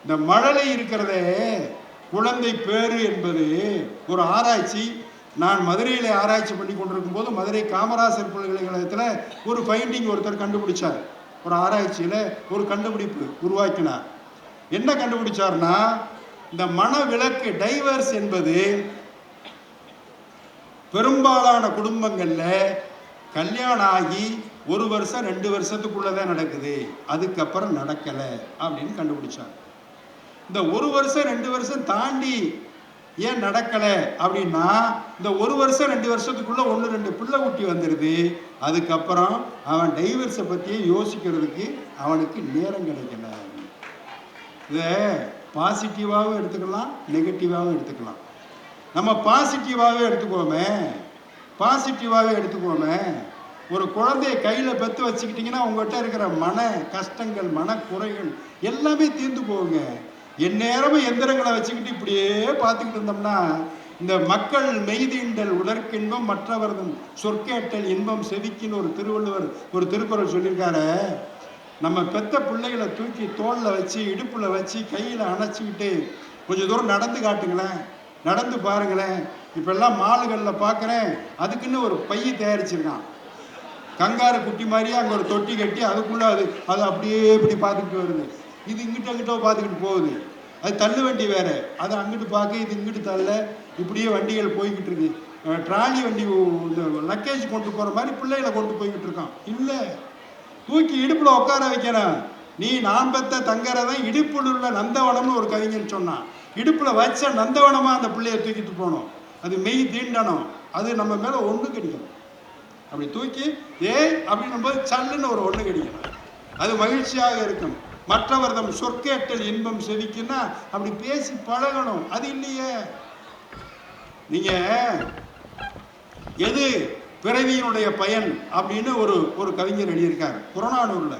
இந்த மழலை இருக்கிறதே குழந்தை பேரு என்பது ஒரு ஆராய்ச்சி. நான் மதுரையில் ஆராய்ச்சி பண்ணி கொண்டிருக்கும் போது மதுரை காமராசர் பல்கலைக்கழகத்தில் ஒரு ஃபைண்டிங் ஒருத்தர் கண்டுபிடிச்சார். ஒரு ஆராய்ச்சியில் ஒரு கண்டுபிடிப்பு உருவாக்கினார். என்ன கண்டுபிடிச்சார்னா, இந்த மனவிலக்கு டைவர்ஸ் என்பது பெரும்பாலான குடும்பங்களில் கல்யாணம் ஆகி 1 வருஷம் 2 வருஷத்துக்குள்ளதான் நடக்குது, அதுக்கப்புறம் நடக்கலை அப்படின்னு கண்டுபிடிச்சாங்க. இந்த 1 வருஷம் 2 வருஷம் தாண்டி ஏன் நடக்கலை அப்படின்னா, இந்த 1 வருஷம் 2 வருஷத்துக்குள்ள 1-2 பிள்ளை குட்டி வந்துடுது. அதுக்கப்புறம் அவன் டைவர்ஸை பற்றியே யோசிக்கிறதுக்கு அவனுக்கு நேரம் கிடைக்கல. இதை பாசிட்டிவாகவும் எடுத்துக்கலாம், நெகட்டிவாகவும் எடுத்துக்கலாம். நம்ம பாசிட்டிவாகவே எடுத்துக்கோமே. ஒரு குழந்தைய கையில் பெற்று வச்சுக்கிட்டிங்கன்னா உங்கள்கிட்ட இருக்கிற மன கஷ்டங்கள், மன குறைகள் எல்லாமே தீர்ந்து போகுங்க. எந்நேரமும் எந்திரங்களை வச்சுக்கிட்டு இப்படியே பார்த்துக்கிட்டு இருந்தோம்னா, இந்த மக்கள் மெய்தீண்டல் உடற்கின்பம் மற்றவர்தம் சொற்கேட்டல் இன்பம் செவிக்கின்னு ஒரு திருவள்ளுவர் ஒரு திருக்குறள் சொல்லியிருக்காரு. நம்ம பெத்த பிள்ளைகளை தூக்கி தோளில் வச்சு, இடுப்பில் வச்சு, கையில் அணைச்சிக்கிட்டு கொஞ்சம் தூரம் நடந்து காட்டுங்களேன், நடந்து பாருங்களேன். இப்பெல்லாம் மாலுகளில் பார்க்குறேன், அதுக்குன்னு ஒரு பைய தயாரிச்சிருக்கான். கங்காரு குட்டி மாதிரியே அங்கே ஒரு தொட்டி கட்டி அதுக்குள்ளே அது அப்படியே இப்படி பார்த்துக்கிட்டு வருது. இது இங்கிட்ட பார்த்துக்கிட்டு போகுது. அது தள்ளு வண்டி வேறு, அது அங்கிட்டு பார்க்க, இது இங்கிட்டு தள்ள, இப்படியே வண்டிகள் போய்கிட்டு இருக்கு. ட்ராலி வண்டி இந்த லக்கேஜ் கொண்டு போகிற மாதிரி பிள்ளைகளை கொண்டு போய்கிட்டு இருக்கான். இல்லை, தூக்கி இடுப்பில் உட்கார வைக்கிறேன். நீ நான் பெத்த தங்கறதான் இடுப்பில் உள்ள நந்தவனம்னு ஒரு கவிஞன் சொன்னான். இடுப்பில் வச்ச நந்தவனமாக அந்த பிள்ளைய தூக்கிட்டு போகணும். அது மெய் தீண்டணும். அது நம்ம மேலே ஒன்று கிடைக்கணும். அப்படி தூக்கி அப்படின்னும் போது சல்லுன்னு ஒரு ஒன்று கிடைக்கணும். அது மகிழ்ச்சியாக இருக்கும். மற்றவர்தம் சொற்கேட்டல் இன்பம் செவிக்குன்னா அப்படி பேசி பழகணும். அது இல்லையே. நீங்க எது பிறவியினுடைய பயன் அப்படின்னு ஒரு கவிஞர் எழுதியிருக்கார் புறநானூர்ல.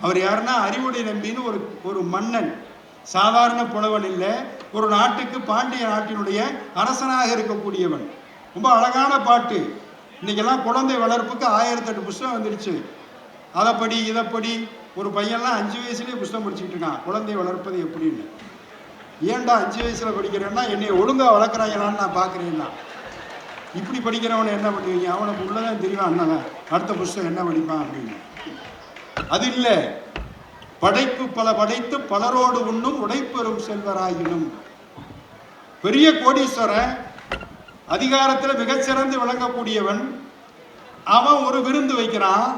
அவர் யாருன்னா அறிவுடை நம்பின்னு ஒரு மன்னன். சாதாரண புலவன் இல்லை, ஒரு நாட்டுக்கு பாண்டிய நாட்டினுடைய அரசனாக இருக்கக்கூடியவன். ரொம்ப அழகான பாட்டு. இன்னைக்கெல்லாம் குழந்தை வளர்ப்புக்கு 1008 புஸ்தகம் வந்துடுச்சு. அதைப்படி இதைப்படி. ஒரு பையன்லாம் 5 வயசுலேயே புஸ்தகம் படிச்சுக்கிட்டு இருக்கான், குழந்தை வளர்ப்பது எப்படின்னு. ஏன்டா 5 வயசுல படிக்கிறேன்னா, என்னை ஒழுங்கா வளர்க்குறாங்களான்னு நான் பார்க்குறேன்னா. இப்படி படிக்கிறவனை என்ன பண்ணுவீங்க? அவனுக்கு உள்ளதான் தெரியும் அண்ணன் அடுத்த புஸ்தகம் என்ன படிப்பான் அப்படின்னு. அது இல்லை. படைப்பு பல படைத்து பலரோடு உண்ணும் உடைப்பெறும் செல்வராயினும். பெரிய கோடீஸ்வரன், அதிகாரத்தில் மிகச்சிறந்து விளங்கக்கூடியவன், அவன் ஒரு விருந்து வைக்கிறான்.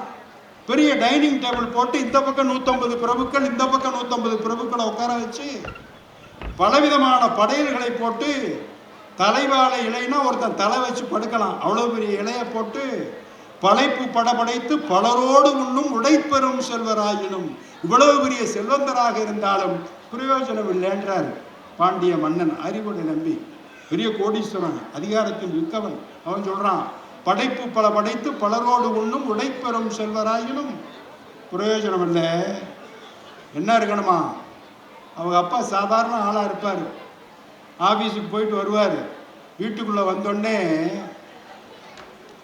பெரிய டைனிங் டேபிள் போட்டு இந்த பக்கம் 150 பிரபுக்கள், இந்த பக்கம் 150 பிரபுக்களை உட்கார வச்சு பலவிதமான படையல்களை போட்டு, தலைவாழை இலைன்னா ஒருத்தன் தலை வச்சு படுக்கலாம், அவ்வளோ பெரிய இலையை போட்டு படைப்பு படைத்து பலரோடு உண்ணும் உடைப்பெறும் செல்வராயினும். இவ்வளவு பெரிய செல்வந்தராக இருந்தாலும் பிரயோஜனம் இல்லைன்றார் பாண்டிய மன்னன் அறிவுடை நம்பி. பெரிய கோடீஸ்வரன், அதிகாரத்தில் மிக்கவன். அவன் சொல்றான், படைப்பு பல படைத்து பலரோடு உண்ணும் உடைப்பெறும் செல்வராயினும் பிரயோஜனம் இல்லை. என்ன இருக்கணுமா? அவங்க அப்பா சாதாரண ஆளாக இருப்பார். ஆஃபீஸுக்கு போயிட்டு வருவார். வீட்டுக்குள்ளே வந்தோடனே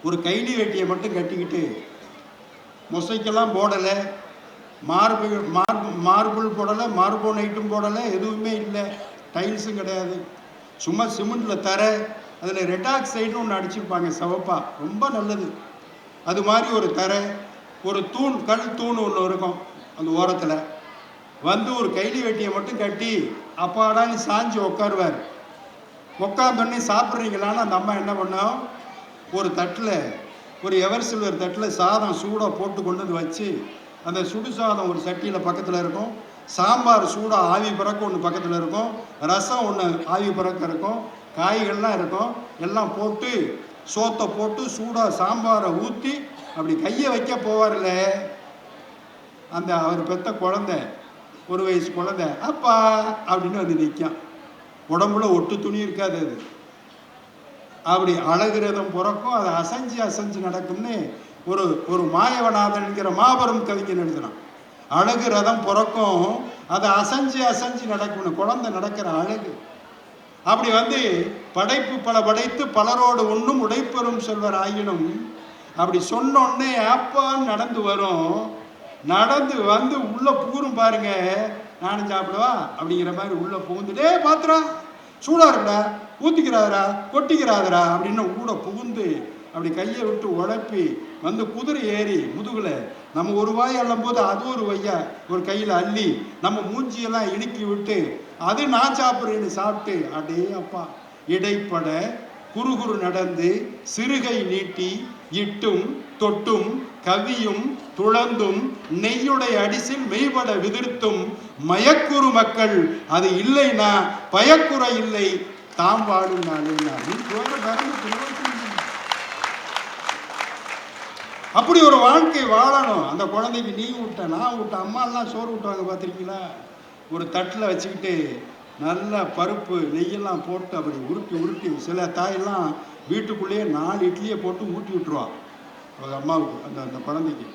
ஒரு கைலி வேட்டியை மட்டும் கட்டிக்கிட்டு, மொசைக்கெல்லாம் போடலை, மார்பிள் போடலை, மார்போனைட்டும் போடலை, எதுவுமே இல்லை, டைல்ஸும் கிடையாது, சும்மா சிமெண்ட்டில் தர, அதில் ரெட் ஆக்சைடுன்னு ஒன்று அடிச்சிருப்பாங்க சிவப்பா, ரொம்ப நல்லது. அது மாதிரி ஒரு தரை, ஒரு தூண், கல் தூண் ஒன்று இருக்கும் அந்த ஓரத்தில். வந்து ஒரு கைலி வெட்டியை மட்டும் கட்டி அப்பாடான்னு சாஞ்சி உட்காருவார். உட்காந்தோடனே சாப்பிட்றீங்களான்னு அந்த அம்மா என்ன பண்ணோம், ஒரு தட்டில், ஒரு எவர் சில்வர் தட்டில் சாதம் சூடாக போட்டு கொண்டு வந்து வச்சு, அந்த சுடு சாதம் ஒரு சட்டியில் பக்கத்தில் இருக்கும், சாம்பார் சூடாக ஆவி பறக்க ஒன்று பக்கத்தில் இருக்கும், ரசம் ஒன்று ஆவி பறக்க இருக்கும், காய்கள்லாம் இருக்கும், எல்லாம் போட்டு சோத்தை போட்டு சூடாக சாம்பாரை ஊற்றி அப்படி கையை வைக்க போவார்ல, அந்த அவர் பெற்ற குழந்தை, 1 வயசு குழந்தை, அப்பா அப்படின்னு வந்து நிற்கும். உடம்புல ஒட்டு துணி இருக்காது. அது அப்படி அழகு ரதம் பிறக்கும், அது அசைஞ்சு நடக்கும்னு ஒரு மாயவநாதன்கிற மாபெரும் கவிஞன் எழுதுனான். அழகு ரதம் பிறக்கும், அதை அசைஞ்சு நடக்கும்னு, குழந்தை நடக்கிற அழகு. அப்படி வந்து படைப்பு பல படைத்து பலரோடு ஒன்றும் உடைப்பெறும் செல்வர் ஆயினும், அப்படி சொன்னோடனே அப்பான்னு நடந்து வரும். நடந்து வந்து உள்ள பூரும் பாருங்க, நானும் சாப்பிடவா அப்படிங்கிற மாதிரி உள்ள புகுந்துட்டே பாத்துறா சூடா இருக்குடா, ஊத்திக்கிறாதரா, கொட்டிக்கிறாதரா அப்படின்னு கூட புகுந்து அப்படி கையை விட்டு உழப்பி வந்து குதிரை ஏறி முதுகுல நம்ம ஒரு வாய் அள்ளும் போது அது ஒரு வையா ஒரு கையில் அள்ளி நம்ம மூஞ்சியெல்லாம் இடுக்கி விட்டு அது நான் சாப்பிட்றேன்னு சாப்பிட்டு அடே அப்பா இடைப்பட குறுகுறு நடந்து சிறுகை நீட்டி இட்டும் தொட்டும் கவியும் துளந்தும் நெய்யுடைய அடிசில் மெய்பட விதிர்த்தும் மயக்குறு மக்கள் அது இல்லைன்னா பயக்குற இல்லை தாம் வாழும் அப்படி ஒரு வாழ்க்கை வாழணும். அந்த குழந்தைக்கு நீ விட்ட நான் விட்ட அம்மா எல்லாம் சோறு விட்டுவாங்க பார்த்துருக்கீங்களா? ஒரு தட்டில் வச்சுக்கிட்டு நல்லா பருப்பு நெய்யெல்லாம் போட்டு அப்படி உருட்டி உருட்டி சில தாயெல்லாம் வீட்டுக்குள்ளேயே 4 இட்லியை போட்டு ஊட்டி விட்டுருவான் அவங்க அம்மாவுக்கு. அந்த குழந்தைக்கு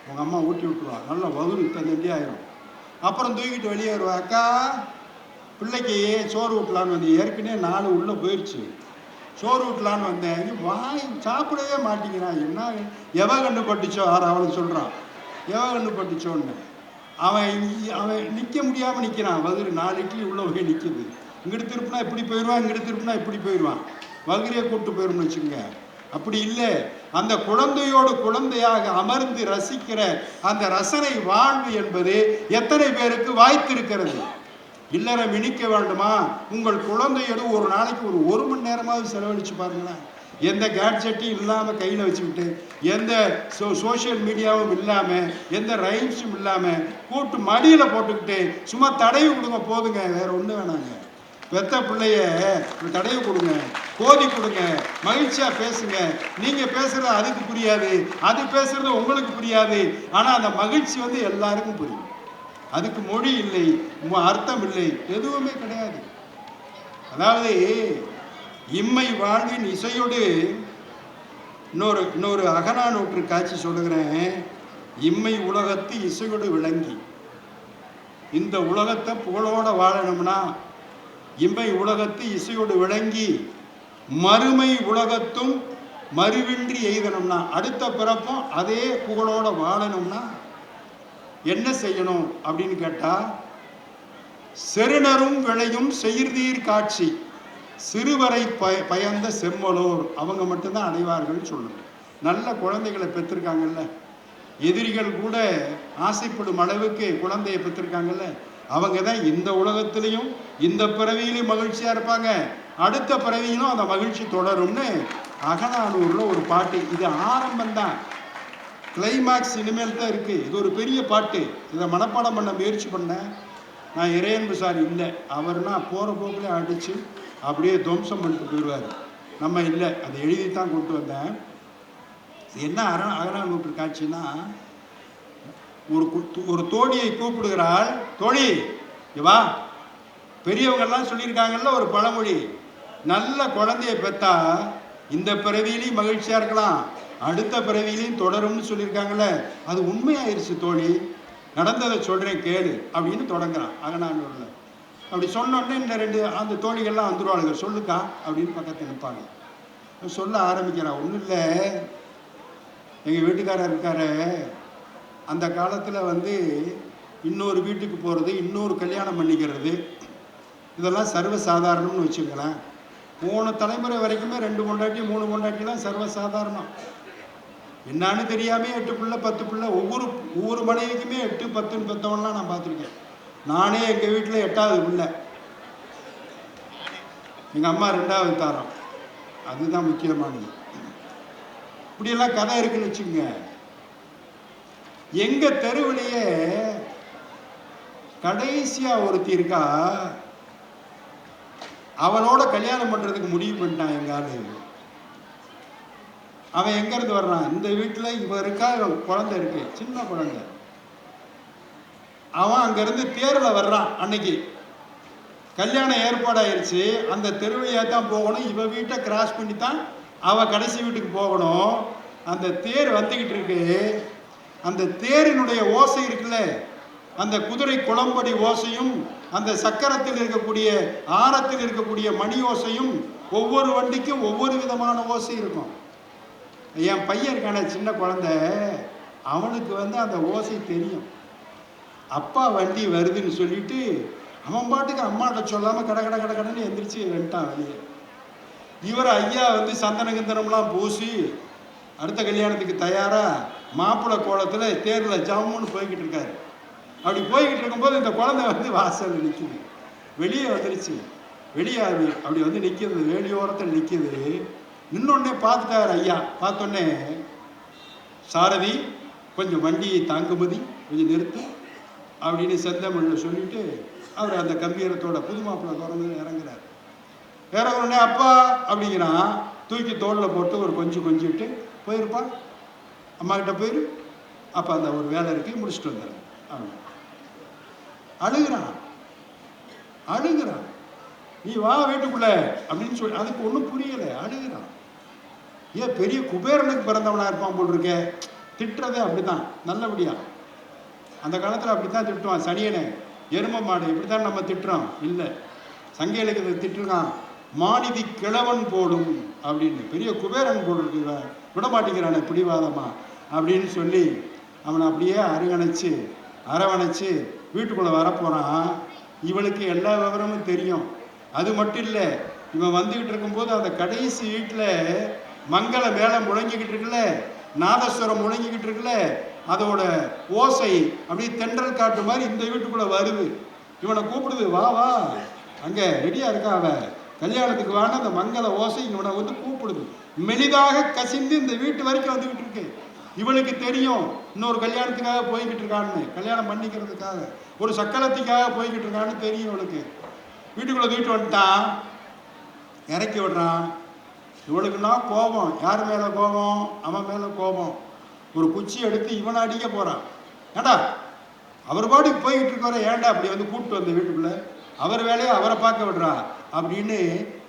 உங்கள் அம்மா ஊட்டி விட்டுருவா, நல்லா வகுறு தண்டி ஆயிரும். அப்புறம் தூக்கிட்டு வெளியே வருவா, அக்கா பிள்ளைக்கு சோறு ஊட்டலான்னு வந்து ஏற்கனவே 4 உள்ளே போயிடுச்சு, சோறு ஊட்டலான்னு வந்தேன், வாய் சாப்பிடவே மாட்டேங்கிறான், என்ன எவ கண்ணு பட்டுச்சோ அவனுக்கு சொல்கிறான், எவ கண்ணு பட்டுச்சோன்னு. அவன் நிற்க முடியாமல் நிற்கிறான், வகுறு 4 இட்லி உள்ளே போய் நிற்கிது. இங்கிட்டு திருப்பினா இப்படி போயிடுவான், இங்கிட்டு திருப்பினா இப்படி போயிடுவான், வகுரையே கூப்பிட்டு போயிடும்னு வச்சுக்கோங்க. அப்படி இல்லை, அந்த குழந்தையோடு குழந்தையாக அமர்ந்து ரசிக்கிற அந்த ரசனை வாழ்வு என்பது எத்தனை பேருக்கு வாய்த்திருக்கிறது? இல்லறம் இனிக்க வேண்டுமா? உங்கள் குழந்தையோடு ஒரு நாளைக்கு ஒரு மணி நேரமாவது செலவழிச்சு பாருங்களேன். எந்த கேட்ஜெட்டும் இல்லாமல் கையில் வச்சுக்கிட்டு, எந்த சோஷியல் மீடியாவும் இல்லாமல், எந்த ரைம்ஸும் இல்லாமல் கூட்டு மடியில் போட்டுக்கிட்டு சும்மா தடவி கொடுங்க போதுங்க, வேற ஒன்றும் வேணாங்க. பெத்த பிள்ளைய தடவை கொடுங்க, கோதி கொடுங்க, மகிழ்ச்சியாக பேசுங்க. நீங்கள் பேசுகிறது அதுக்கு புரியாது, அது பேசுறது உங்களுக்கு புரியாது, ஆனால் அந்த மகிழ்ச்சி வந்து எல்லாருக்கும் புரியும். அதுக்கு மொழி இல்லை, அர்த்தம் இல்லை, எதுவுமே கிடையாது. அதாவது இம்மை வாழ்வின் இசையோடு இன்னொரு அகநானூற்று காட்சி சொல்லுகிறேன். இம்மை உலகத்து இசையோடு விளங்கி இந்த உலகத்தை புகழோட வாழணும்னா இம்மை உலகத்து இசையோடு விளங்கி மறுமை உலகத்தும் மறுவின்றி எய்தணும்னா, அடுத்த பிறப்பும் அதே புகழோட வாழணும்னா என்ன செய்யணும் அப்படின்னு கேட்டா, செருணரும் விளையும் செயிர்தீர் காட்சி சிறுவரை பயந்த செம்மலோர் அவங்க மட்டும்தான் அடைவார்கள் சொல்லணும். நல்ல குழந்தைகளை பெற்றிருக்காங்கல்ல, எதிரிகள் கூட ஆசைப்படும் அளவுக்கு குழந்தையை பெற்றிருக்காங்கல்ல, அவங்க தான் இந்த உலகத்திலையும் இந்த பிறவியிலையும் மகிழ்ச்சியா இருப்பாங்க, அடுத்த பிறவியிலும் அந்த மகிழ்ச்சி தொடரும்னு அகநானூர்ல ஒரு பாட்டு. இது ஆரம்பம் தான், கிளைமாக்ஸ் இனிமேல் தான் இருக்கு. இது ஒரு பெரிய பாட்டு. இதை மனப்பாடம் பண்ண முயற்சி பண்ணேன். நான் இறையன்பு சார் இல்லை, அவர்னா போகிற போக்கில் அடித்து அப்படியே துவம்சம் பண்ணிட்டு போயிடுவார். நம்ம இல்லை, அதை எழுதித்தான் கொண்டு வந்தேன். என்ன அகநானூற்று காட்சின்னா, ஒரு தோழியை கூப்பிடுகிறாள், தோழி வா. பெரியவங்கெல்லாம் சொல்லியிருக்காங்கல்ல ஒரு பழமொழி, நல்ல குழந்தைய பெற்றா இந்த பிறவியிலையும் மகிழ்ச்சியா இருக்கலாம், அடுத்த பிறவியிலையும் தொடரும்னு சொல்லியிருக்காங்கல்ல, அது உண்மையாயிருச்சு தோழி, நடந்ததை சொல்றேன் கேளு அப்படின்னு தொடங்குறான் அகநானூர்ல. அப்படி சொன்னோடனே இந்த 2 அந்த தோழிகள்லாம் வந்துருவாளுங்க, சொல்லுக்கா அப்படின்னு பக்கத்தில் நிற்பாங்க. சொல்ல ஆரம்பிக்கிறான், ஒன்றும் இல்லை, எங்கள் வீட்டுக்காரர் இருக்காரு, அந்த காலத்தில் வந்து இன்னொரு வீட்டுக்கு போகிறது, இன்னொரு கல்யாணம் பண்ணிக்கிறது, இதெல்லாம் சர்வசாதாரணம்னு வச்சுக்கலாம். போன தலைமுறை வரைக்குமே 2 பொண்டாட்டி 3 பொண்டாட்டிலாம் சர்வசாதாரணம். என்னான்னு தெரியாமல் 8 பிள்ளை 10 பிள்ளை, ஒவ்வொரு மனைவிக்குமே 8 10 பெற்றவன்லாம் நான் பார்த்துருக்கேன். நானே எங்கள் வீட்டில் 8வது பிள்ளை, எங்கள் அம்மா 2வது தாரம். அதுதான் முக்கியமானது. இப்படியெல்லாம் கதை இருக்குன்னு வச்சுங்க. எங்க தெருவிலேயே கடைசியா ஒருத்தி இருக்கா, அவளோட கல்யாணம் பண்றதுக்கு முடிவு பண்ணிட்டான் எங்க ஆளு. அவன் எங்க இருந்து வர்றான், இந்த வீட்டுல இவ இருக்கா, குழந்தை இருக்கு, சின்ன குழந்தை. அவன் அங்க இருந்து தேர்ல வர்றான். அன்னைக்கு கல்யாணம் ஏற்பாடாயிருச்சு, அந்த தெருவையா தான் போகணும், இவ வீட்டை கிராஸ் பண்ணி தான் அவ கடைசி வீட்டுக்கு போகணும். அந்த தேர் வந்துகிட்டு இருக்கு. அந்த தேரினுடைய ஓசை இருக்குல்ல, அந்த குதிரை குளம்படி ஓசையும் அந்த சக்கரத்தில் இருக்கக்கூடிய ஆரத்தில் இருக்கக்கூடிய மணி ஓசையும் ஒவ்வொரு வண்டிக்கும் ஒவ்வொரு விதமான ஓசை இருக்கும். என் பையன் இருக்கான சின்ன குழந்தை, அவனுக்கு வந்து அந்த ஓசை தெரியும். அப்பா வண்டி வருதுன்னு சொல்லிட்டு அவன் பாட்டுக்கு அம்மாட்ட சொல்லாமல் கடன்னு எந்திரிச்சு வந்துட்டான் வெளியே. இவர் ஐயா வந்து சந்தன கிந்தனம்லாம் பூசி அடுத்த கல்யாணத்துக்கு தயாராக மாப்பிள்ளை கோலத்தில் தேரில் ஜம்முன்னு போய்கிட்டு இருக்காரு. அப்படி போய்கிட்டு இருக்கும்போது இந்த குழந்தை வந்து வாசல் நிற்குது. வெளியே வந்துருச்சு. வெளியே அப்படி வந்து நிற்கிது, வேலியோரத்தில் நிற்கிது. நின்னொடனே பார்த்துட்டார் ஐயா. பார்த்தோன்னே, சாரதி கொஞ்சம் வண்டியை தாங்குமதி கொஞ்சம் நிறுத்து அப்படின்னு செந்தமிழில் சொல்லிட்டு அவர் அந்த கம்பீரத்தோட புது மாப்பிள்ளை திறந்து இறங்குறார். இறங்குறோடனே அப்பா அப்படிங்கிறான். தூக்கி தோளில் போட்டு ஒரு கொஞ்சிட்டு போயிருப்பா, அம்மா கிட்ட போயிரு, அப்போ அந்த ஒரு வேலை இருக்கு முடிச்சுட்டு வந்துடுறேன் அவன். அழுகிறான். நீ வா வீட்டுக்குள்ள அப்படின்னு சொல்லி அதுக்கு ஒன்றும் புரியலை, அழுகிறான். ஏன் பெரிய குபேரனுக்கு பிறந்தவனா இருப்பான் போல் இருக்க. திட்டுறதே அப்படிதான், நல்லபடியா அந்த காலத்தில் அப்படித்தான் திட்டுவான். சனியனை எரும மாடு இப்படித்தான் நம்ம திட்டுறோம். இல்லை, சங்க இலக்கியத்தை திட்டுறான். மாநிதி கிழவன் போடும் அப்படின்னு, பெரிய குபேரன் போல் இருக்கு, விடமாட்டேங்கிறானே பிடிவாதமா அப்படின்னு சொல்லி அவனை அப்படியே அரவணைச்சு வீட்டுக்குள்ளே வரப்போகிறான். இவளுக்கு எல்லா விவரமும் தெரியும். அது மட்டும் இல்லை, இவன் வந்துக்கிட்டு இருக்கும்போது அந்த கடைசி வீட்டில் மங்கள மேளம் முழங்கிக்கிட்டு இருக்குல்ல, நாதஸ்வரம் முழங்கிக்கிட்டு இருக்குல்ல, அதோட ஓசை அப்படியே தென்றல் காட்டு மாதிரி இந்த வீட்டுக்குள்ளே வருது. இவனை கூப்பிடுது, வா வா அங்கே ரெடியாக இருக்கா அவ, கல்யாணத்துக்கு வான அந்த மங்கள ஓசை இவனை வந்து கூப்பிடுது. மெலிதாக கசிந்து இந்த வீட்டு வரைக்கும் வந்துக்கிட்டு இருக்கு. இவளுக்கு தெரியும் இன்னொரு கல்யாணத்துக்காக போய்கிட்டு இருக்கான்னு, கல்யாணம் பண்ணிக்கிறதுக்காக ஒரு சக்கலத்துக்காக போய்கிட்டு இருக்கான்னு தெரியும் இவளுக்கு. வீட்டுக்குள்ளே தூக்கிட்டு வந்துட்டான், இறக்கி விடுறான். இவளுக்குன்னா கோபம். யார் மேலே கோபம்? அவன் மேலே கோபம். ஒரு குச்சி எடுத்து இவனை அடிக்க போகிறான். ஏண்டா அவர் பாட்டுக்கு போய்கிட்டு இருக்கார, ஏன்டா அப்படி வந்து கூப்பிட்டு வந்த வீட்டுக்குள்ளே, அவர் வேலையை அவரை பார்க்க விடுறா அப்படின்னு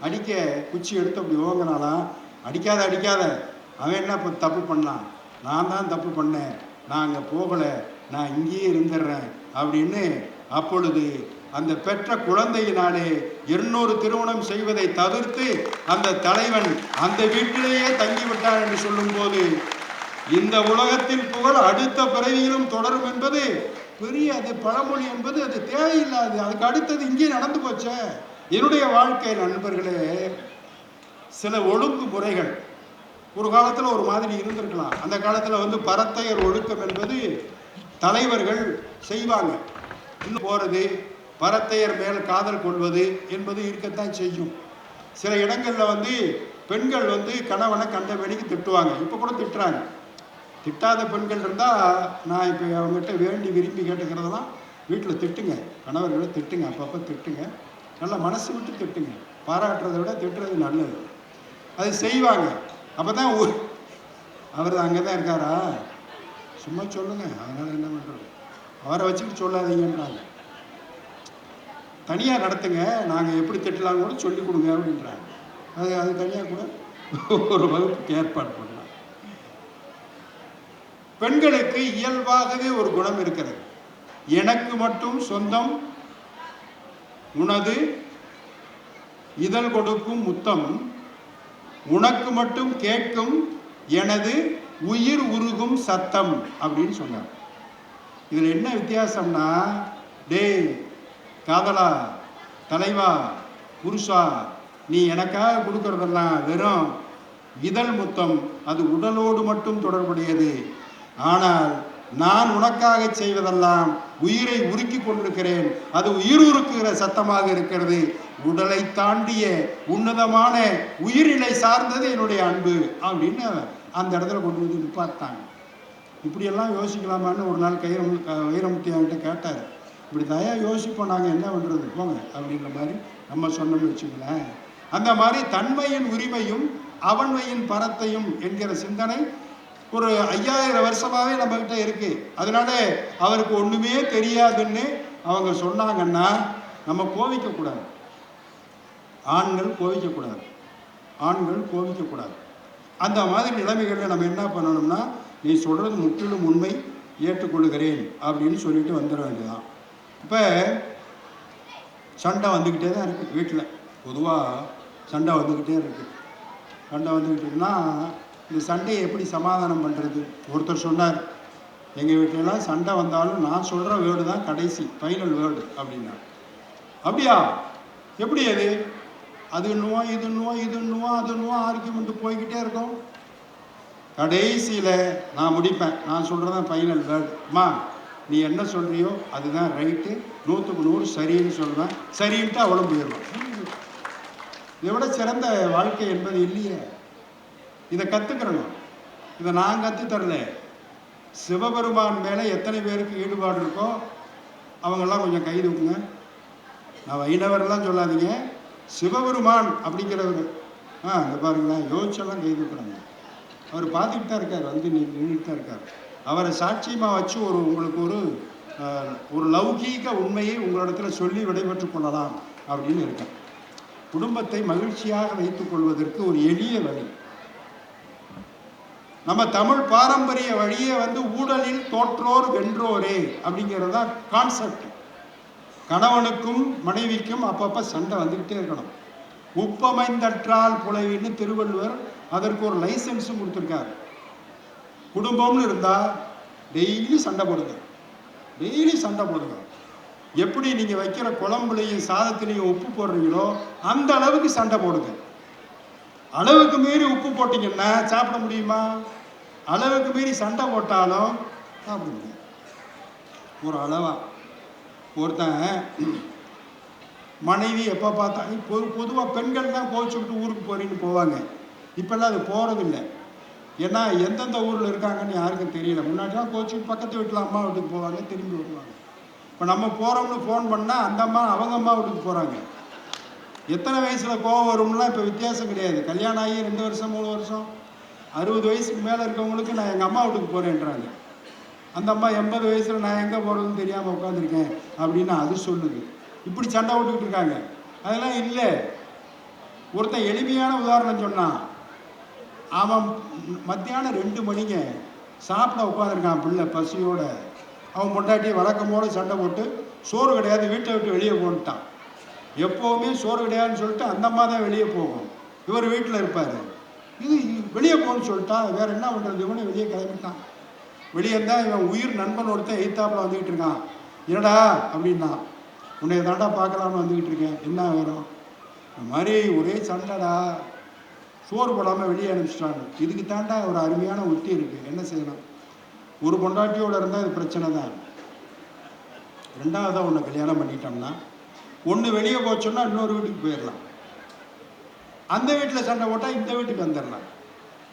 அடிக்க குச்சி எடுத்து அப்படி ஓங்கினாலாம். அடிக்காத, அவன் என்ன இப்போ தப்பு பண்ணான், நான் தான் தப்பு பண்ணேன், நான் அங்கே போகலை, நான் இங்கேயே இருந்துடுறேன் அப்படின்னு. அப்பொழுது அந்த பெற்ற குழந்தையினாலே 200 திருமணம் செய்வதை தவிர்த்து அந்த தலைவன் அந்த வீட்டிலேயே தங்கிவிட்டான் என்று சொல்லும்போது, இந்த உலகத்தின் புகழ் அடுத்த பிறவியிலும் தொடரும் என்பது பெரிய அது பழமொழி என்பது அது தேவையில்லாது. அதுக்கு அடுத்தது இங்கே நடந்து போச்ச. என்னுடைய வாழ்க்கை நண்பர்களே, சில ஒழுங்கு முறைகள் ஒரு காலத்தில் ஒரு மாதிரி இருந்திருக்கலாம். அந்த காலத்தில் வந்து பரத்தையர் ஒழுக்கம் என்பது தலைவர்கள் செய்வாங்க. இன்னும் போகிறது, பரத்தையர் மேல் காதல் கொள்வது என்பது இருக்கத்தான் செய்யும். சில இடங்களில் வந்து பெண்கள் வந்து கணவனை கண்ட வேலைக்கு திட்டுவாங்க. இப்போ கூட திட்டுறாங்க. திட்டாத பெண்கள் இருந்தால் நான் இப்போ அவங்ககிட்ட வேண்டி விரும்பி கேட்டுக்கிறதெல்லாம், வீட்டில் திட்டுங்க, கணவர்களை திட்டுங்க, அப்பப்போ திட்டுங்க, நல்லா மனசு விட்டு திட்டுங்க. பாராட்டுறதை விட திட்டுறது நல்லது. அது செய்வாங்க. அப்போ தான் அவர் அங்கே தான் இருக்காரா, சும்மா சொல்லுங்க, அதனால் என்ன பண்ணுறது, அவரை வச்சுக்கிட்டு சொல்லாதீங்கன்றாங்க. தனியாக நடத்துங்க, நாங்கள் எப்படி திட்டலாம்னு கூட சொல்லிக் கொடுங்க அப்படின்றாங்க. அது தனியாக கூட ஒரு வகுப்புக்கு ஏற்பாடு பண்ணலாம். பெண்களுக்கு இயல்பாகவே ஒரு குணம் இருக்கிறது. எனக்கு மட்டும் சொந்தம் உனது இதழ் கொடுக்கும் முத்தம், உனக்கு மட்டும் கேட்கும் எனது உயிர் உருகும் சத்தம் அப்படின்னு சொன்னார். இதில் என்ன வித்தியாசம்னா, டேய் காதலா, தலைவா, புருஷா, நீ எனக்காக கொடுக்கறதெல்லாம் வெறும் இதழ் முத்தம், அது உடலோடு மட்டும் தொடர்புடையது. ஆனால் நான் உனக்காக செய்வதெல்லாம் உயிரை உருக்கி கொண்டிருக்கிறேன், அது உயிர் உருக்குகிற சத்தமாக இருக்கிறது. உடலை தாண்டிய உன்னதமான உயிரிலை சார்ந்தது என்னுடைய அன்பு அப்படின்னு அந்த இடத்துல கொண்டு வந்து நிப்பாட்டாங்க. இப்படியெல்லாம் யோசிக்கலாமான்னு ஒரு நாள் வைரமுத்தி என்கிட்ட கேட்டார். இப்படி தயா யோசிப்போம், நாங்கள் என்ன பண்ணுறது போங்க அப்படின்ற மாதிரி நம்ம சொன்னோம்னு வச்சுங்களேன். அந்த மாதிரி தன்மையின் உரிமையும் அவன்மையின் பரத்தையும் என்கிற சிந்தனை ஒரு 5000 வருஷமாகவே நம்மகிட்ட இருக்கு. அதனால அவருக்கு ஒன்றுமே தெரியாதுன்னு அவங்க சொன்னாங்கன்னா நம்ம கோவிக்கக்கூடாது. ஆண்கள் கோவிக்கக்கூடாது. அந்த மாதிரி நிலைமைகளில் நம்ம என்ன பண்ணணும்னா, நீ சொல்கிறது முற்றிலும் உண்மை, ஏற்றுக்கொள்கிறேன் அப்படின்னு சொல்லிட்டு வந்துட வேண்டியதான். இப்போ சண்டை வந்துக்கிட்டே தான் இருக்குது வீட்டில். பொதுவாக சண்டை வந்துக்கிட்டே இருக்குன்னா இந்த சண்டையை எப்படி சமாதானம் பண்ணுறது? ஒருத்தர் சொன்னார், எங்கள் வீட்டிலலாம் சண்டை வந்தாலும் நான் சொல்கிற வேர்டு தான் கடைசி ஃபைனல் வேர்டு அப்படின்னா. அப்படியா? எப்படி அது? அதுன்னுவோம், இதுன்னுவோம், இதுன்னுவோம், அதுன்னுவோம், ஆர்கியூமெண்ட் போய்கிட்டே இருக்கும். கடைசியில் நான் முடிப்பேன், நான் சொல்கிறதான் ஃபைனல் வேர்டு. அம்மா நீ என்ன சொல்கிறியோ அதுதான் ரைட்டு, 100க்கு 100 சரின்னு சொல்வேன். சரின்ட்டு அவளும் போயிடுவான். இதை விட சிறந்த வாழ்க்கை என்பது இல்லையே. இதை கற்றுக்கிறணும். இதை நான் கற்றுத்தரல. சிவபெருமான் மேலே எத்தனை பேருக்கு ஈடுபாடு இருக்கோ அவங்கெல்லாம் கொஞ்சம் கை தூக்குங்க. நான் வைணவரெல்லாம் சொல்லாதீங்க, சிவபெருமான் அப்படிங்கிறவர் இந்த பாருங்களேன், யோசிச்செல்லாம் கை தூக்குறாங்க. அவர் பார்த்துக்கிட்டு தான் இருக்கார், வந்து நின்றுட்டு தான் இருக்கார். அவரை சாட்சியமாக வச்சு உங்களுக்கு ஒரு லௌகீக உண்மையை உங்களிடத்துல சொல்லி விடைபெற்று கொள்ளலாம் அப்படின்னு இருக்கேன். குடும்பத்தை மகிழ்ச்சியாக வைத்துக் கொள்வதற்கு ஒரு எளிய வழி. நம்ம தமிழ் பாரம்பரிய வழியே ஊழலில் தோற்றோர் வென்றோரே அப்படிங்கிறது தான் கான்செப்ட். கணவனுக்கும் மனைவிக்கும் அப்பப்போ சண்டை வந்துக்கிட்டே இருக்கணும். உப்பமைந்தற்றால் புலவின்னு திருவள்ளுவர் அதற்கு ஒரு லைசன்ஸும் கொடுத்துருக்காரு. குடும்பம்னு இருந்தால் டெய்லி சண்டை போடுங்க, டெய்லி சண்டை போடுங்க. எப்படி நீங்கள் வைக்கிற குழம்புலையும் சாதத்திலையும் உப்பு போடுறீங்களோ அந்த அளவுக்கு சண்டை போடுங்க. அளவுக்கு மீறி உப்பு போட்டிங்கன்னா சாப்பிட முடியுமா? அளவுக்கு மீறி சண்டை போட்டாலும் சாப்பிட முடியும். ஒரு அளவா ஒருத்தன் மனைவி எப்போ பார்த்தா பொதுவாக பெண்கள் தான் கோவிச்சுக்கிட்டு ஊருக்கு போறீன்னு போவாங்க. இப்போல்லாம் அது போகிறதில்லை. ஏன்னா எந்தெந்த ஊரில் இருக்காங்கன்னு யாருக்கும் தெரியல. முன்னாடிலாம் கோவிச்சுக்கிட்டு பக்கத்து வீட்டில் அம்மா வீட்டுக்கு போவாங்க, திரும்பி வருவாங்க. இப்போ நம்ம போகிறோம்னு ஃபோன் பண்ணால் அந்த அம்மா அவங்க அம்மா வீட்டுக்கு போகிறாங்க. எத்தனை வயசில் கோவம் வரும்லாம் இப்போ வித்தியாசம் கிடையாது. கல்யாணம் ஆகி 2 வருஷம் 3 வருஷம் 60 வயசுக்கு மேலே இருக்கவங்களுக்கு நான் எங்கள் அம்மா வீட்டுக்கு போகிறேன்றாங்க. அந்த அம்மா 80 வயசில் நான் எங்கே போகிறதுன்னு தெரியாமல் உட்காந்துருக்கேன் அப்படின்னு அது சொல்லுது. இப்படி சண்டை விட்டுக்கிட்டு இருக்காங்க. அதெல்லாம் இல்லை. ஒருத்தன் எளிமையான உதாரணம் சொன்னான். அவன் மத்தியானம் 2 மணிங்க சாப்பிட உட்காந்துருக்கான் பிள்ளை பசியோட. அவன் பொண்டாட்டி வழக்கமோடு சண்டை போட்டு சோறு கிடையாது வீட்டை விட்டு வெளியே போன்ட்டான். எப்போவுமே சோறு கிடையாதுன்னு சொல்லிட்டு அந்த அம்மா தான் வெளியே போகும், இவர் வீட்டில் இருப்பார். இது வெளியே போகணும்னு சொல்லிட்டா வேறு என்ன பண்ணுறது, இவனே வெளியே கிளம்பிட்டான். வெளியே இருந்தால் இவன் உயிர் நண்பன் ஒருத்தன் எய்த்தாப்பில் வந்துக்கிட்டு இருக்கான். என்னடா அப்படின்னா, உன்னை தாண்டா பார்க்கலான்னு வந்துக்கிட்டு இருக்கேன், என்ன வரும்? இந்த மாதிரி ஒரே சண்டைடா, சோறு போடாமல் வெளியே அனுப்பிச்சிட்டாங்க. இதுக்கு தாண்டா ஒரு அருமையான உத்தி இருக்குது. என்ன செய்யணும்? ஒரு பொண்டாட்டியோடு இருந்தால் இது பிரச்சனை தான். 2வதாக ஒன்று கல்யாணம் பண்ணிட்டோம்னா ஒன்று வெளியே போச்சோன்னா இன்னொரு வீட்டுக்கு போயிடலாம். அந்த வீட்டில் சண்டை போட்டால் இந்த வீட்டுக்கு வந்துடலாம்.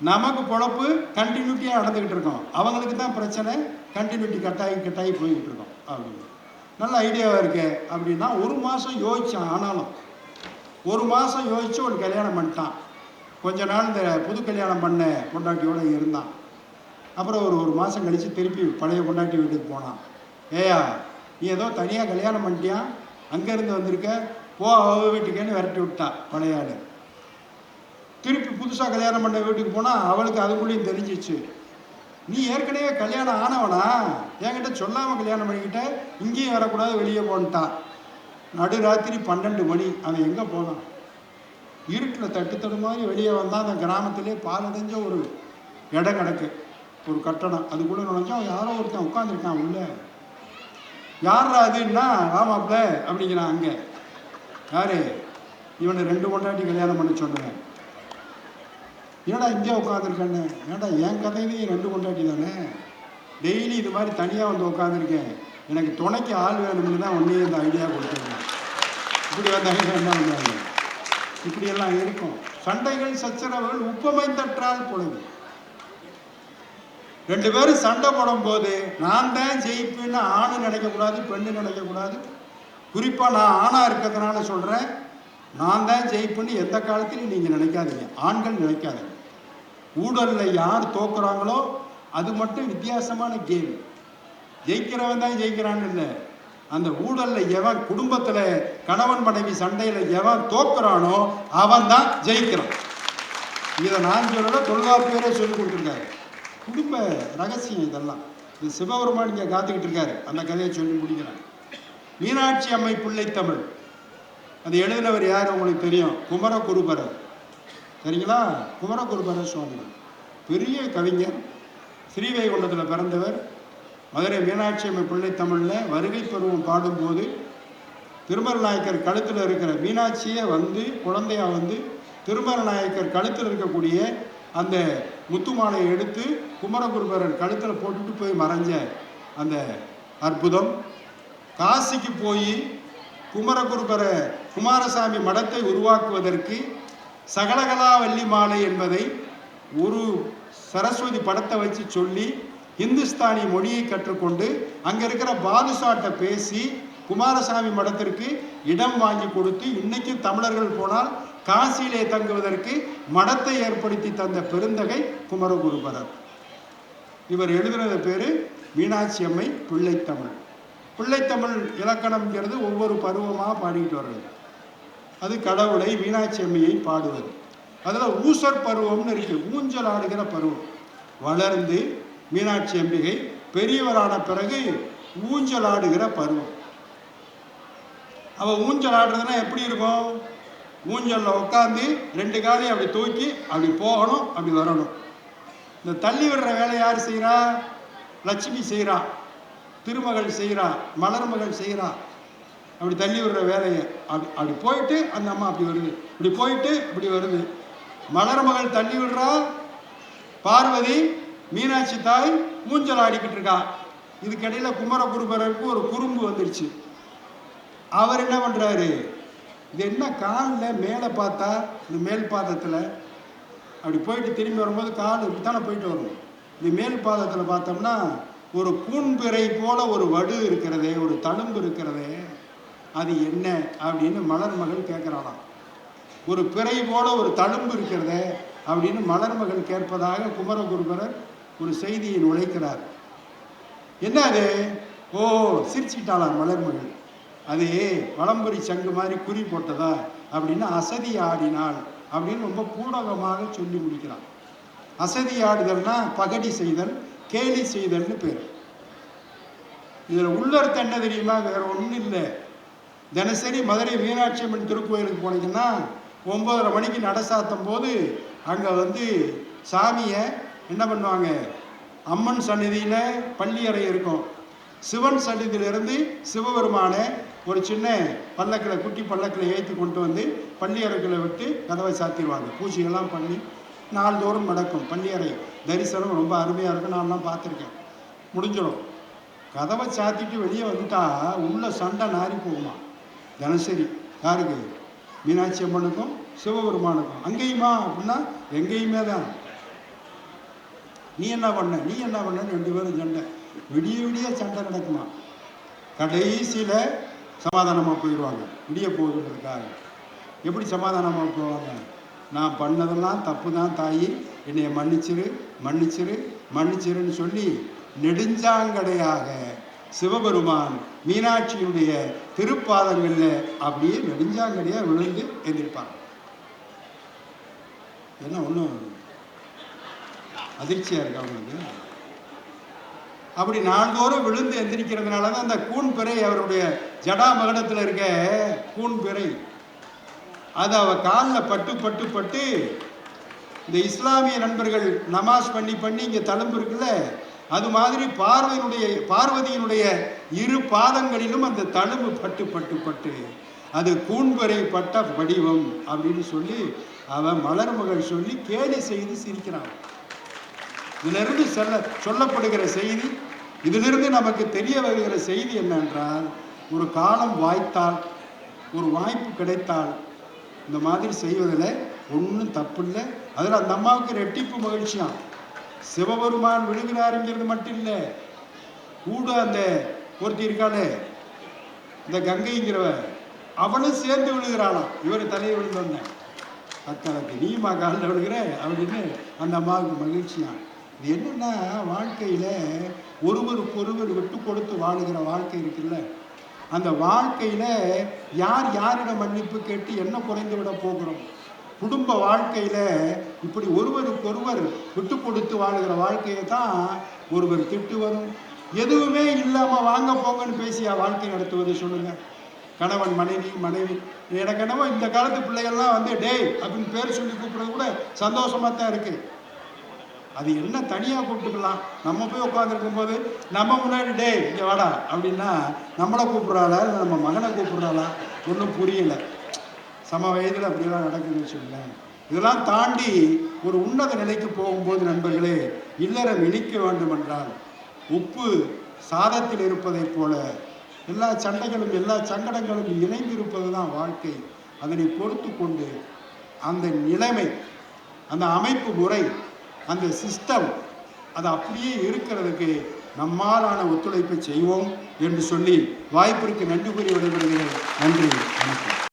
நமக்கு பொழப்பு கண்டினியூட்டியாக நடந்துக்கிட்டு இருக்கோம். அவங்களுக்கு தான் பிரச்சனை, கண்டினியூட்டி கட்டாயி போய்கிட்டு இருக்கோம். அப்படின்னு நல்ல ஐடியாவாக இருக்கு. அப்படின்னா 1 மாதம் யோசித்தான். ஆனாலும் 1 மாதம் யோசித்து ஒரு கல்யாணம் பண்ணிட்டான். கொஞ்ச நாள் இந்த புது கல்யாணம் பண்ண பொண்டாட்டியோடு இருந்தான். அப்புறம் ஒரு மாதம் கழித்து திருப்பி பழைய பொண்டாட்டி வீட்டுக்கு போனான். ஏயா நீ ஏதோ தனியாக கல்யாணம் பண்ணிட்டியா, அங்கேருந்து வந்திருக்க, போ அவ வீட்டுக்கேன்னு விரட்டி விட்டா பழைய ஆள். திருப்பி புதுசாக கல்யாணம் பண்ண வீட்டுக்கு போனால் அவளுக்கு அதுக்குள்ளேயும் தெரிஞ்சிச்சு. நீ ஏற்கனவே கல்யாணம் ஆனவனா, என்கிட்ட சொல்லாமல் கல்யாணம் பண்ணிக்கிட்ட, இங்கேயும் வரக்கூடாது வெளியே போன்ட்டான். நடுராத்திரி 12 மணி. அவன் எங்கே போனான்? இருட்டில் தட்டு மாதிரி வெளியே வந்தான். அந்த கிராமத்திலே பாலடைஞ்ச ஒரு இடம் கிடக்கு, ஒரு கட்டடம். அதுக்குள்ளே நுழைஞ்சா யாரோ ஒருத்தன் உட்காந்துருக்கான் உள்ள. யாரா அதுன்னா ஆமாப்ல அப்படிங்கிறான். அங்கே யாரு? இவனை 2 பொண்டாட்டி கல்யாணம் பண்ண சொன்னேன். ஏடா இங்கே உட்காந்துருக்கேன்னு. ஏடா என் கதையிலையும் 2 பொண்டாட்டி தானே, டெய்லி இது மாதிரி தனியாக வந்து உட்காந்துருக்கேன், எனக்கு துணைக்கு ஆள் வேணும்னு தான் ஒன்றே இந்த ஐடியா கொடுத்துருக்கேன். இப்படி வந்த ஐடியா என்ன பண்ணுவாங்க? இப்படியெல்லாம் இருக்கும். சண்டைகள் சச்சரவுகள் உப்பமைந்தற்றால் புலவி. 2 பேரும் சண்டை போடும்போது நான் தான் ஜெயிப்புன்னு ஆணு நினைக்கக்கூடாது, பெண்ணு நினைக்கக்கூடாது. குறிப்பாக நான் ஆணாக இருக்கிறதுனால சொல்கிறேன், நான் தான் ஜெயிப்புன்னு எந்த காலத்திலையும் நீங்கள் நினைக்காதீங்க, ஆண்கள் நினைக்காதீங்க. ஊழலில் யார் தோக்குறாங்களோ அது மட்டும் வித்தியாசமான கேம். ஜெயிக்கிறவன் தான் ஜெயிக்கிறான்னு இல்லை, அந்த ஊழலில் எவன் குடும்பத்தில் கணவன் மனைவி சண்டையில் எவன் தோக்குறானோ அவன் தான் ஜெயிக்கிறான். இதை நான் சொல்லல, தொல்காப்பியரே சொல்லி கொடுத்துருக்காரு. குடும்ப ரகசியம் இதெல்லாம். இது சிவபெருமான் இங்கே காத்துக்கிட்டு இருக்காரு. அந்த கதையை சொல்லி முடிக்கிறார். மீனாட்சி அம்மை பிள்ளைத்தமிழ், அது எழுதினவர் யார் உங்களுக்கு தெரியும்? குமரகுருபரர். சரிங்களா? குமரகுருபரர் சுவாமி பெரிய கவிஞர், ஸ்ரீவைகுண்டத்தில் பிறந்தவர். மதுரை மீனாட்சி அம்மை பிள்ளைத்தமிழில் வருகை பருவம் பாடும்போது திருமல நாயக்கர் கழுத்தில் இருக்கிற மீனாட்சியை வந்து குழந்தையாக வந்து திருமல நாயக்கர் கழுத்தில் இருக்கக்கூடிய அந்த முத்து மாலையை எடுத்து குமரகுருபரர் கழுத்தில் போட்டுட்டு போய் மறைஞ்ச அந்த அற்புதம், காசிக்கு போய் குமாரசாமி மடத்தை உருவாக்குவதற்கு சகலகலாவல்லி மாலை என்பதை ஒரு சரஸ்வதி படத்தை வச்சு சொல்லி இந்துஸ்தானி மொழியை கற்றுக்கொண்டு அங்கே இருக்கிற பாதுஷாட்டை பேசி குமாரசாமி மடத்திற்கு இடம் வாங்கி கொடுத்து இன்னைக்கும் தமிழர்கள் போனால் காசியிலே தங்குவதற்கு மடத்தை ஏற்படுத்தி தந்த பெருந்தகை குமரகுருபரர். இவர் எழுதுனது பேர் மீனாட்சி அம்மை பிள்ளைத்தமிழ். பிள்ளைத்தமிழ் இலக்கணம்ங்கிறது ஒவ்வொரு பருவமாக பாடிக்கிட்டு வர்றது. அது கடவுளை மீனாட்சி அம்மையை பாடுவது. அதில் ஊசர் பருவம்னு இருக்கு, ஊஞ்சல் ஆடுகிற பருவம். வளர்ந்து மீனாட்சி அம்பிகை பெரியவரான பிறகு ஊஞ்சல் ஆடுகிற பருவம். அவள் ஊஞ்சல் ஆடுறதுன்னா எப்படி இருக்கும்? ஊஞ்சலில் உட்காந்து 2 காலையும் அப்படி தூக்கி அப்படி போகணும், அப்படி வரணும். இந்த தள்ளி விடுற வேலை யார் செய்கிறா? லட்சுமி செய்கிறா, திருமகள் செய்கிறா, மலர்மகள் செய்கிறா. அப்படி தள்ளி விடுற வேலையை அப்படி அப்படி போயிட்டு அந்த அம்மா அப்படி வருது, இப்படி போயிட்டு இப்படி வருது. மலர்மகள் தள்ளி விடுறா, பார்வதி மீனாட்சி தாய் ஊஞ்சல் ஆடிக்கிட்டு இருக்கா. இதுக்கிடையில் குமரகுருபரருக்கு ஒரு குறும்பு வந்துருச்சு. அவர் என்ன பண்ணுறாரு, இது என்ன காலில் மேலே பார்த்தா இந்த மேல் பாதத்தில் அப்படி போயிட்டு திரும்பி வரும்போது கால் இப்படி தானே போயிட்டு வரும். இந்த மேல் பாதத்தில் பார்த்தோம்னா ஒரு கூன்பிறை போல ஒரு வடு இருக்கிறதே, ஒரு தழும்பு இருக்கிறதே, அது என்ன அப்படின்னு மலர்மகள் கேட்குறாளாம். ஒரு பிறை போல ஒரு தழும்பு இருக்கிறதே அப்படின்னு மலர்மகள் கேட்பதாக குமரகுருபரர் ஒரு செய்தியை நுழைக்கிறார். என்ன அது? ஓ, சிரிச்சுக்கிட்டாளாம் மலர்மகள். அது வலம்புரி சங்கு மாதிரி குறி போட்டதா அப்படின்னு அசதி ஆடினாள் அப்படின்னு ரொம்ப பூடகமாக சொல்லி முடிக்கிறான். அசதி ஆடுதல்னா பகடி செய்தல், கேலி செய்தல்னு பேர். இதில் உள்ளர்த்தம் என்ன தெரியுமா? வேற ஒன்றும் இல்லை. தினசரி மதுரை மீனாட்சி அம்மன் திருக்கோயிலுக்கு போனீங்கன்னா 9:30 மணிக்கு நட சாத்தும் போது அங்கே வந்து சாமியை என்ன பண்ணுவாங்க, அம்மன் சந்நிதியில் பள்ளியறை இருக்கும். சிவன் சந்நிதியிலிருந்து சிவபெருமானை ஒரு சின்ன பல்லக்கில், குட்டி பல்லக்கில் ஏற்றி கொண்டு வந்து பள்ளியறைகளை விட்டு கதவை சாத்திடுவாங்க. பூஜைகள்லாம் பண்ணி நாள்தோறும் நடக்கும். பள்ளியறை தரிசனம் ரொம்ப அருமையாக இருக்கும், நான்லாம் பார்த்துருக்கேன். முடிஞ்சிடும். கதவை சாத்திட்டு வெளியே வந்துட்டா உள்ள சண்டை நாரி போகுமா. தினசரி யாருக்கு? மீனாட்சி அம்மனுக்கும் சிவபெருமானுக்கும். அங்கேயுமா அப்படின்னா எங்கேயுமே தான். நீ என்ன பண்ண, நீ என்ன பண்ணன்னு 2 பேரும் சண்டை. விடிய விடிய சண்டை நடக்குமா. கடைசியில் சமாதானமாக போயிடுவாங்க. விடிய போகுதுன்றதுக்காக. எப்படி சமாதானமாக போவாங்க? நான் பண்ணதெல்லாம் தப்பு தான் தாயி, என்னைய மன்னிச்சிரு மன்னிச்சிரு மன்னிச்சிருன்னு சொல்லி நெடுஞ்சாங்கடையாக சிவபெருமான் மீனாட்சியுடைய திருப்பாதங்களில் அப்படியே நெடுஞ்சாங்கடையாக விழுந்து எழுந்திருப்பாங்க. என்ன ஒன்றும் அதிர்ச்சியாக இருக்கு அவங்களுக்கு. அப்படி நாள்தோறும் விழுந்து எந்திரிக்கிறதுனால தான் அந்த கூன்பிறை, அவருடைய ஜடா மகடத்தில் இருக்க கூன்பிறை, அது அவள் காலில் பட்டு பட்டு பட்டு இந்த இஸ்லாமிய நண்பர்கள் நமாஸ் பண்ணி பண்ணி இங்கே தழும்பு இருக்குல்ல, அது மாதிரி பார்வதியினுடைய 2 பாதங்களிலும் அந்த தழும்பு பட்டு பட்டு பட்டு அது கூன்பிறை பட்ட வடிவம் அப்படின்னு சொல்லி அவன் மலர்மகள் சொல்லி கேலி செய்து சிரிக்கிறான். இதிலிருந்து சொல்லப்படுகிற செய்தி, இதிலிருந்து நமக்கு தெரிய வருகிற செய்தி என்னென்றால், ஒரு காலம் வாய்த்தால், ஒரு வாய்ப்பு கிடைத்தால் இந்த மாதிரி செய்வதில் ஒன்றும் தப்பு இல்லை. அதில் அந்த அம்மாவுக்கு ரெட்டிப்பு மகிழ்ச்சியாம். சிவபெருமான் விழுகிறாருங்கிறது மட்டும் இல்லை, கூட அந்த ஒருத்தி இருக்காளே இந்த கங்கைங்கிறவ, அவளும் சேர்ந்து விழுகிறாளாம். இவர் தலையை விழுந்தோன்ன அக்காலத்து நீமா காலில் விழுகிற அப்படின்னு அந்த அம்மாவுக்கு மகிழ்ச்சியான். இது என்னென்னா, வாழ்க்கையில் ஒருவருக்கொருவர் விட்டு கொடுத்து வாழுகிற வாழ்க்கை இருக்குல்ல, அந்த வாழ்க்கையில் யார் யாரிடம் மன்னிப்பு கேட்டு என்ன குறைந்து விட போகிறோம்? குடும்ப வாழ்க்கையில் இப்படி ஒருவருக்கொருவர் விட்டு கொடுத்து வாழுகிற வாழ்க்கையை தான் ஒருவர் திட்டுவதும், எதுவுமே இல்லாமல் வாங்க போங்கன்னு பேசியா வாழ்க்கை நடத்துவது சொல்லுங்கள். கணவன் மனைவி, மனைவி எனக்கு என்னவோ இந்த காலத்து பிள்ளைகள்லாம் வந்து டேய் அப்படின்னு பேர் சொல்லி கூப்பிட்றது கூட சந்தோஷமாக தான் இருக்குது. அது என்ன தனியாக கூப்பிட்டுக்கலாம். நம்ம போய் உட்காந்துருக்கும் போது நம்ம முன்னாடி டே இங்கே வாடா அப்படின்னா நம்மளை கூப்பிட்றாளா இல்லை நம்ம மகனை கூப்பிட்றாளா ஒன்றும் புரியலை. சம வயதில் அப்படியெல்லாம் நடக்குதுன்னு வச்சுக்கோங்களேன். இதெல்லாம் தாண்டி ஒரு உன்னத நிலைக்கு போகும்போது நண்பர்களே, இல்லறம் இனிக்க வேண்டும் என்றால் உப்பு சாதத்தில் இருப்பதைப் போல எல்லா சண்டைகளும் எல்லா சங்கடங்களும் இணைந்து இருப்பது தான் வாழ்க்கை. அதனை பொறுத்து கொண்டு அந்த நிலைமை, அந்த அமைப்பு முறை, அந்த சிஸ்டம் அது அப்படியே இருக்கிறதுக்கு நம்மாலான ஒத்துழைப்பை செய்வோம் என்று சொல்லி வாய்ப்பிற்கு நன்றி கூறி விடைபெறுகிறேன். நன்றி, வணக்கம்.